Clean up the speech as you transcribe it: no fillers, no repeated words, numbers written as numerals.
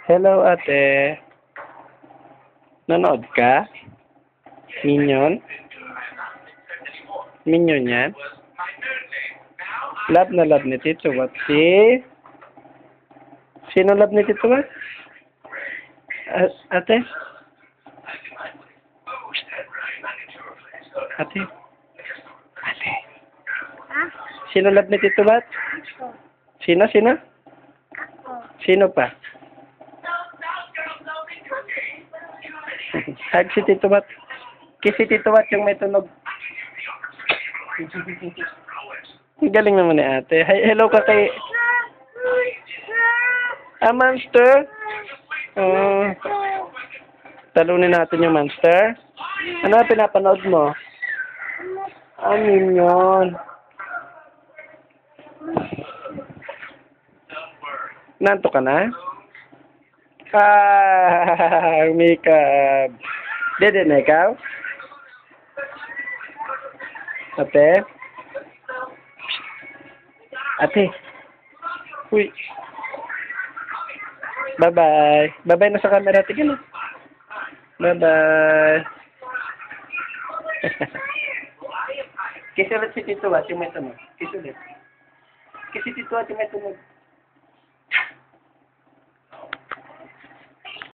Hello, ate. Nanood ka? Minion? Minion yan? Love na love ni Tito Wat. Sino love ni Tito Wat? Ate? Ate? Ate? Ah, Sino love ni Tito Wat? ako. Sino? Ako. Sino pa? Hug si Tito Wat. Kiss si Tito Wat yung may tunog. Ang galing naman ni ate. Hi, hello ka kay... Monster? Talunin natin yung monster. Ano na pinapanood mo? Minion. Nanto ka na? Makeup. Dede na ikaw? Ate? Ate? Uy. Bye-bye. Bye-bye na sa camera. Tignan mo. Bye-bye. Kiss ulit si Tito Wat yung may tunog. Kiss ulit. Kiss si Tito Wat yung may tunog.